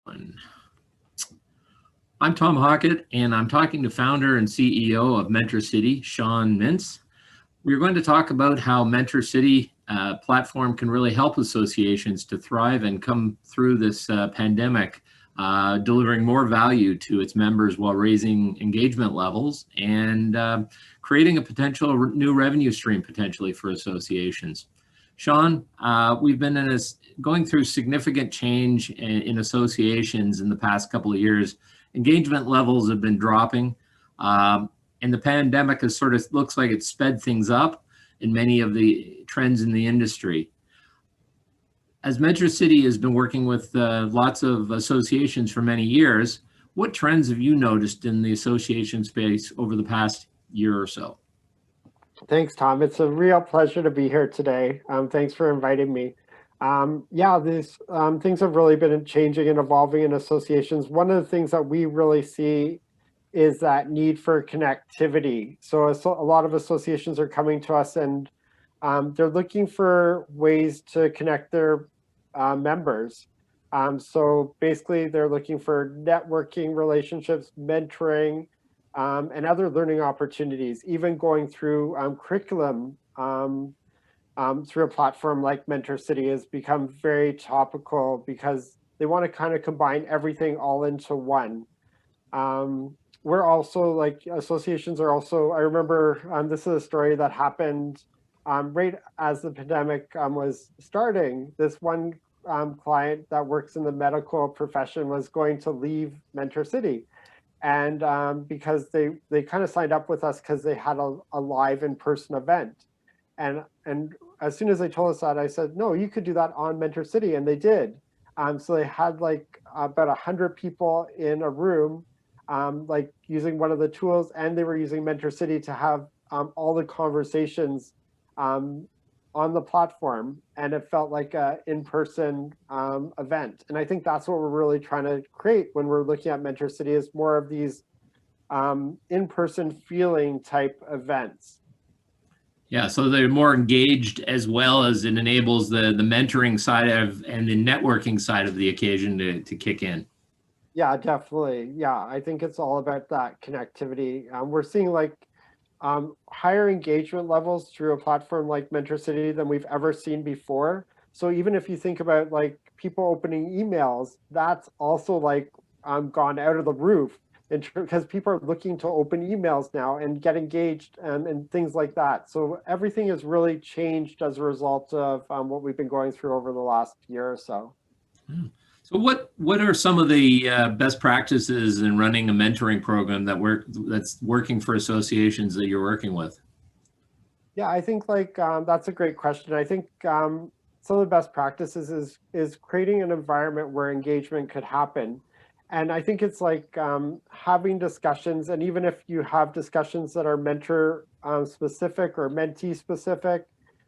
I'm Tom Hockett, and I'm talking to founder and CEO of Mentor City, Shawn Mintz. We're going to talk about how Mentor City platform can really help associations to thrive and come through this pandemic, delivering more value to its members while raising engagement levels and creating a potential new revenue stream potentially for associations. Shawn, we've been going through significant change in associations in the past couple of years. Engagement levels have been dropping, and the pandemic has sort of looks like it sped things up in many of the trends in the industry. As Mentor City has been working with lots of associations for many years, what trends have you noticed in the association space over the past year or so? Thanks, Tom. It's a real pleasure to be here today. Thanks for inviting me. Yeah, these things have really been changing and evolving in associations. One of the things that we really see is that need for connectivity. So a lot of associations are coming to us and they're looking for ways to connect their members. So basically, they're looking for networking relationships, mentoring, and other learning opportunities, even going through curriculum through a platform like Mentor City has become very topical because they want to kind of combine everything all into one. We're also like associations are also, I remember this is a story that happened right as the pandemic was starting. This one client that works in the medical profession was going to leave Mentor City. And because they kind of signed up with us because they had a live in-person event. And as soon as they told us that, I said, no, you could do that on Mentor City. And they did. So they had like about 100 people in a room, like using one of the tools, and they were using Mentor City to have all the conversations on the platform, and it felt like a in-person event. And I think that's what we're really trying to create when we're looking at Mentor City, is more of these in-person feeling type events. Yeah, so they're more engaged, as well as it enables the mentoring side of and the networking side of the occasion to kick in. Yeah, definitely. Yeah, I think it's all about that connectivity. We're seeing like higher engagement levels through a platform like Mentor City than we've ever seen before. So even if you think about like people opening emails, that's also like gone out of the roof, because people are looking to open emails now and get engaged and things like that. So everything has really changed as a result of what we've been going through over the last year or so. So what are some of the best practices in running a mentoring program that's working for associations that you're working with? Yeah, I think like that's a great question. I think some of the best practices is creating an environment where engagement could happen. And I think it's like having discussions, and even if you have discussions that are mentor specific or mentee specific,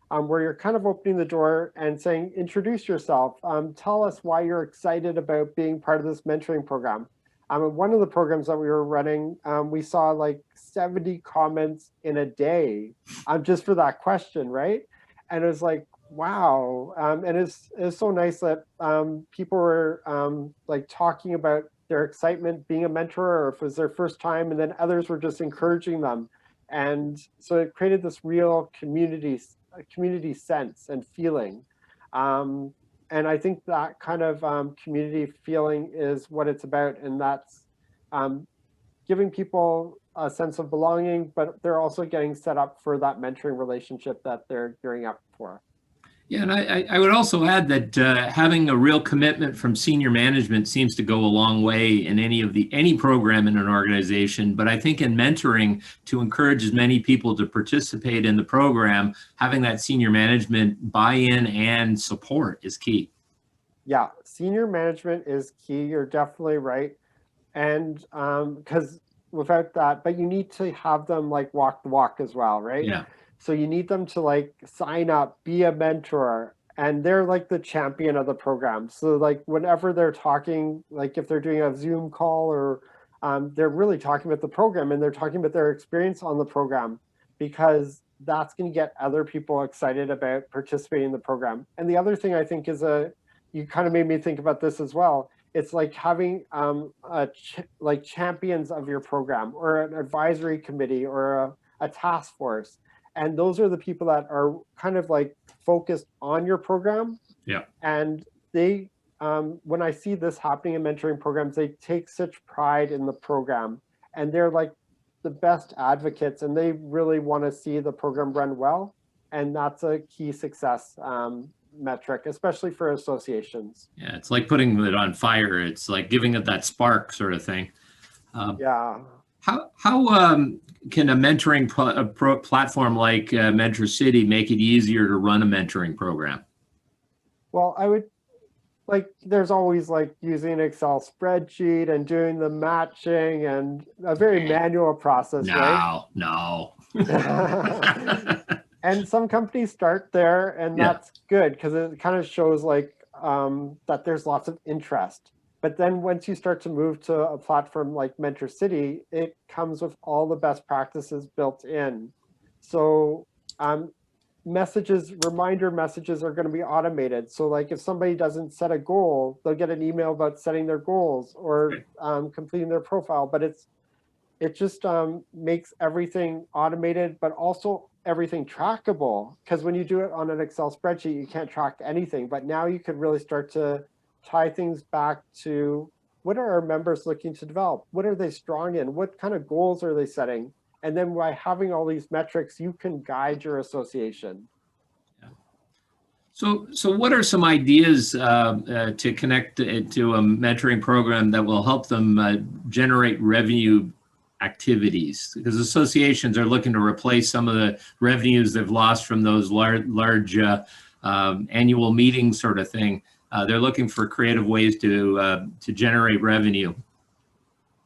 where you're kind of opening the door and saying, introduce yourself, tell us why you're excited about being part of this mentoring program. One of the programs that we were running, we saw like 70 comments in a day just for that question, right? And it was like, wow. And it's so nice that people were like talking about their excitement being a mentor, or if it was their first time, and then others were just encouraging them. And so it created this real community sense and feeling. And I think that kind of community feeling is what it's about. And that's giving people a sense of belonging, but they're also getting set up for that mentoring relationship that they're gearing up for. Yeah, and I would also add that having a real commitment from senior management seems to go a long way in any program in an organization. But I think in mentoring, to encourage as many people to participate in the program, having that senior management buy-in and support is key. Yeah, senior management is key. You're definitely right. And because without that, but you need to have them like walk the walk as well, right? Yeah. So you need them to like sign up, be a mentor, and they're like the champion of the program. So like whenever they're talking, like if they're doing a Zoom call, or they're really talking about the program, and they're talking about their experience on the program, because that's going to get other people excited about participating in the program. And the other thing I think is you kind of made me think about this as well, it's like having like champions of your program or an advisory committee or a task force. And those are the people that are kind of like focused on your program. Yeah. And they, when I see this happening in mentoring programs, they take such pride in the program and they're like the best advocates and they really want to see the program run well. And that's a key success metric, especially for associations. Yeah, it's like putting it on fire. It's like giving it that spark sort of thing. Yeah. How can a mentoring platform like Mentor City make it easier to run a mentoring program? Well, I would like, there's always like using an Excel spreadsheet and doing the matching and a very manual process, right? No. And some companies start there and Yeah. that's good because it kind of shows like that there's lots of interest. But then once you start to move to a platform like Mentor City, it comes with all the best practices built in. So reminder messages are going to be automated. So like if somebody doesn't set a goal, they'll get an email about setting their goals or completing their profile. But it just makes everything automated, but also everything trackable. Because when you do it on an Excel spreadsheet, you can't track anything. But now you can really start to tie things back to what are our members looking to develop? What are they strong in? What kind of goals are they setting? And then by having all these metrics, you can guide your association. So what are some ideas to connect to a mentoring program that will help them generate revenue activities? Because associations are looking to replace some of the revenues they've lost from those large annual meetings sort of thing. They're looking for creative ways to generate revenue.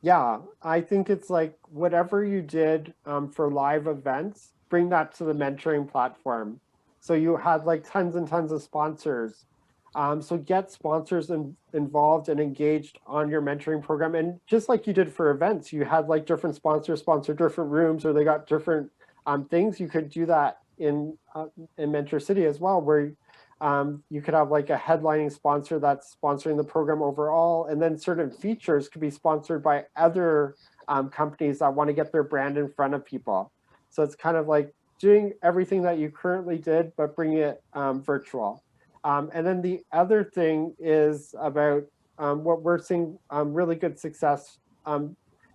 Yeah, I think it's like whatever you did for live events, bring that to the mentoring platform. So you had like tons and tons of sponsors. So get sponsors involved and engaged on your mentoring program. And just like you did for events, you had like different sponsors sponsor different rooms or they got different things. You could do that in Mentor City as well, where you could have like a headlining sponsor that's sponsoring the program overall, and then certain features could be sponsored by other companies that want to get their brand in front of people. So it's kind of like doing everything that you currently did, but bringing it virtual. And then the other thing is about what we're seeing really good success.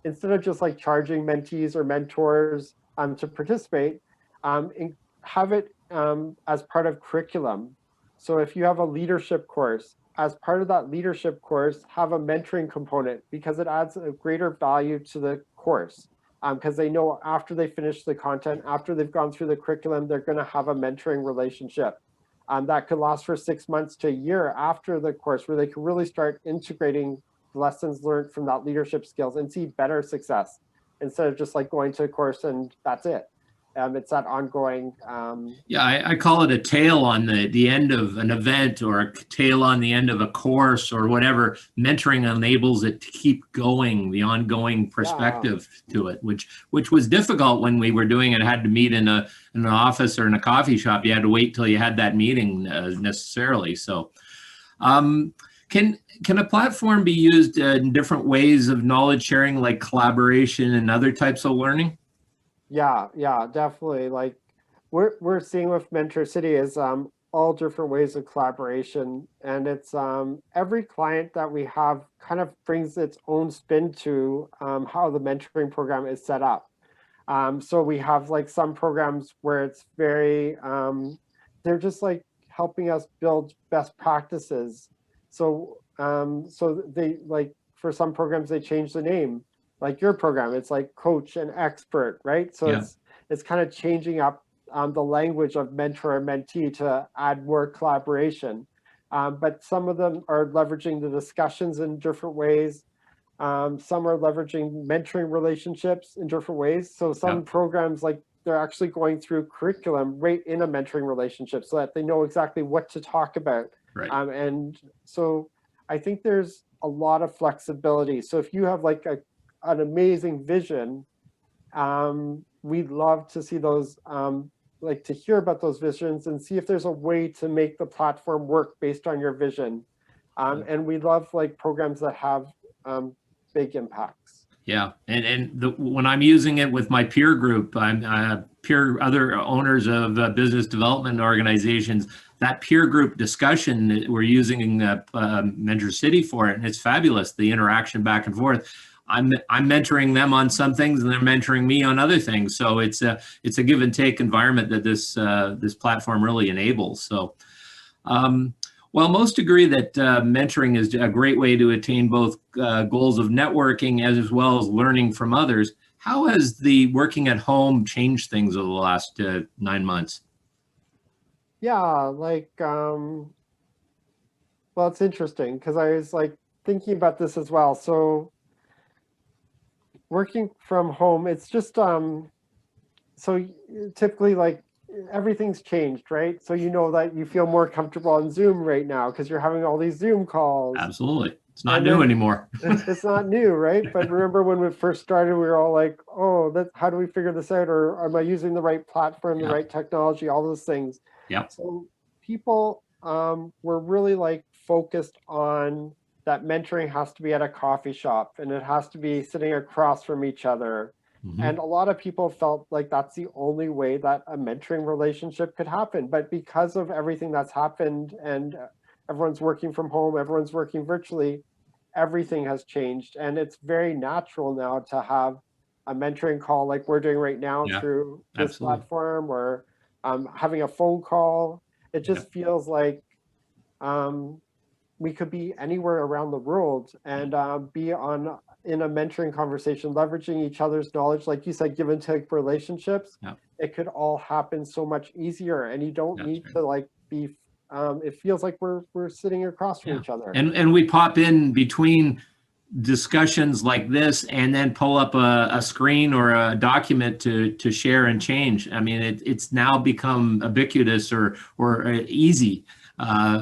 Instead of just like charging mentees or mentors to participate, have it as part of curriculum. So if you have a leadership course, as part of that leadership course, have a mentoring component because it adds a greater value to the course. Because they know after they finish the content, after they've gone through the curriculum, they're going to have a mentoring relationship. That could last for 6 months to a year after the course, where they can really start integrating lessons learned from that leadership skills and see better success instead of just like going to a course and that's it. It's that ongoing. Yeah, I call it a tail on the end of an event or a tail on the end of a course or whatever. Mentoring enables it to keep going, the ongoing perspective to it, which was difficult when we were doing it. I had to meet in an office or in a coffee shop. You had to wait till you had that meeting necessarily. So can a platform be used in different ways of knowledge sharing, like collaboration and other types of learning? Yeah, definitely. Like we're seeing with Mentor City is all different ways of collaboration, and it's every client that we have kind of brings its own spin to how the mentoring program is set up. So we have like some programs where it's very they're just like helping us build best practices. So so they like for some programs they change the name, like your program, it's like coach and expert, right? So Yeah. it's kind of changing up the language of mentor and mentee to add more collaboration. But some of them are leveraging the discussions in different ways. Some are leveraging mentoring relationships in different ways. So some Yeah. programs, like they're actually going through curriculum right in a mentoring relationship so that they know exactly what to talk about. Right. And so I think there's a lot of flexibility. So if you have like an amazing vision, we'd love to see those, like to hear about those visions and see if there's a way to make the platform work based on your vision. And we love like programs that have big impacts. Yeah, when I'm using it with my peer group, I'm peer other owners of business development organizations. That peer group discussion, we're using Mentor City for it, and it's fabulous. The interaction back and forth. I'm mentoring them on some things, and they're mentoring me on other things. So it's a give and take environment that this platform really enables. So. Well, most agree that mentoring is a great way to attain both goals of networking as well as learning from others. How has the working at home changed things over the last 9 months? Yeah, like, well, it's interesting because I was like thinking about this as well. So working from home, it's just, so typically like everything's changed, right? So you know that you feel more comfortable on Zoom right now because you're having all these Zoom calls. Absolutely. It's not new anymore. It's not new, right? But remember when we first started, we were all like, oh, how do we figure this out? Or am I using the right platform, the right technology, all those things. Yeah. So people were really like focused on that mentoring has to be at a coffee shop and it has to be sitting across from each other. And a lot of people felt like that's the only way that a mentoring relationship could happen. But because of everything that's happened and everyone's working from home, everyone's working virtually, everything has changed. And it's very natural now to have a mentoring call like we're doing right now through this platform, or having a phone call. It just feels like we could be anywhere around the world and be in a mentoring conversation, leveraging each other's knowledge. Like you said, give and take relationships. It could all happen so much easier, and you don't need to like be. It feels like we're sitting across from each other. And we pop in between discussions like this, and then pull up a screen or a document to share and change. I mean, it's now become ubiquitous or easy.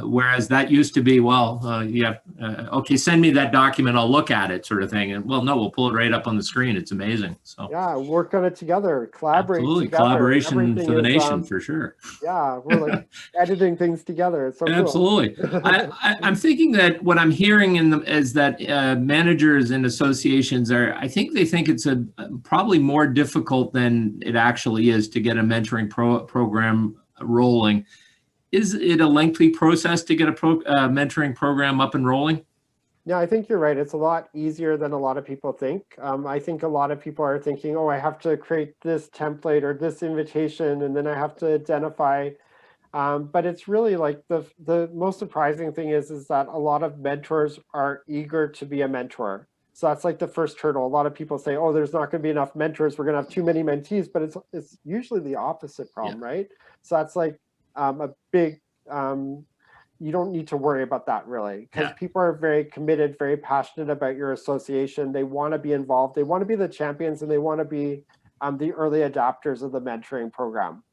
Whereas that used to be, okay, send me that document, I'll look at it, sort of thing. And well, no, we'll pull it right up on the screen. It's amazing. So yeah, work on it together, collaborate. Absolutely, together. Collaboration Everything for the is, nation, for sure. Yeah, we're like editing things together. It's so Absolutely. cool. I'm thinking that what I'm hearing is that managers and associations I think they think it's probably more difficult than it actually is to get a mentoring program rolling. Is it a lengthy process to get a mentoring program up and rolling? Yeah, I think you're right. It's a lot easier than a lot of people think. I think a lot of people are thinking, oh, I have to create this template or this invitation, and then I have to identify. But it's really like the most surprising thing is that a lot of mentors are eager to be a mentor. So that's like the first hurdle. A lot of people say, oh, there's not going to be enough mentors. We're going to have too many mentees, but it's usually the opposite problem, right? So that's like a big, you don't need to worry about that really, because people are very committed, very passionate about your association. They want to be involved. They want to be the champions, and they want to be the early adopters of the mentoring program.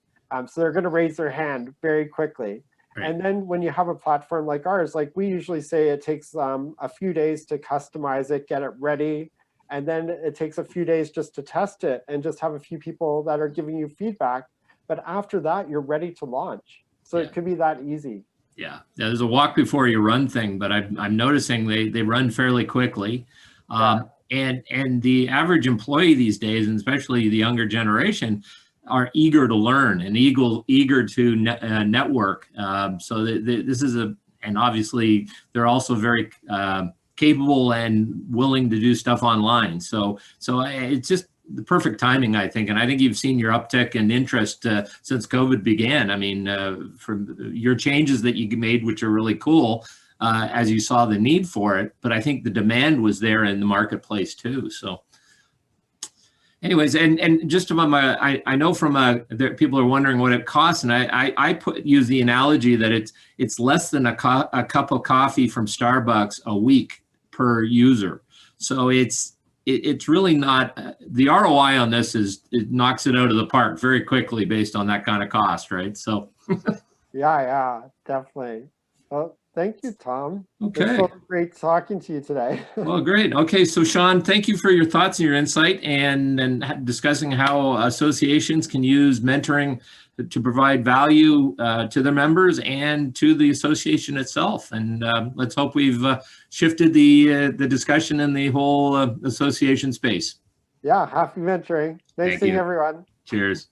So they're going to raise their hand very quickly. Right. And then when you have a platform like ours, like we usually say it takes a few days to customize it, get it ready. And then it takes a few days just to test it and just have a few people that are giving you feedback. But after that, you're ready to launch. So it could be that easy. Yeah, there's a walk before you run thing, but I'm noticing they run fairly quickly. And the average employee these days, and especially the younger generation, are eager to learn and eager to network. So this is and obviously they're also very capable and willing to do stuff online. So it's just the perfect timing, I think. And I think you've seen your uptick in interest since COVID began. I mean, from your changes that you made, which are really cool, as you saw the need for it. But I think the demand was there in the marketplace too. So anyways, and just about I know from people are wondering what it costs, and I use the analogy that it's less than a cup of coffee from Starbucks a week per user. So it's really not, the ROI on this it knocks it out of the park very quickly based on that kind of cost, right? So yeah, definitely. Well, thank you, Tom. Okay. It's so great talking to you today. Well, great. Okay, so Shawn, thank you for your thoughts and your insight and discussing how associations can use mentoring to provide value to their members and to the association itself. And let's hope we've shifted the discussion in the whole association space. Yeah, happy mentoring. Nice Thank seeing you. everyone. Cheers.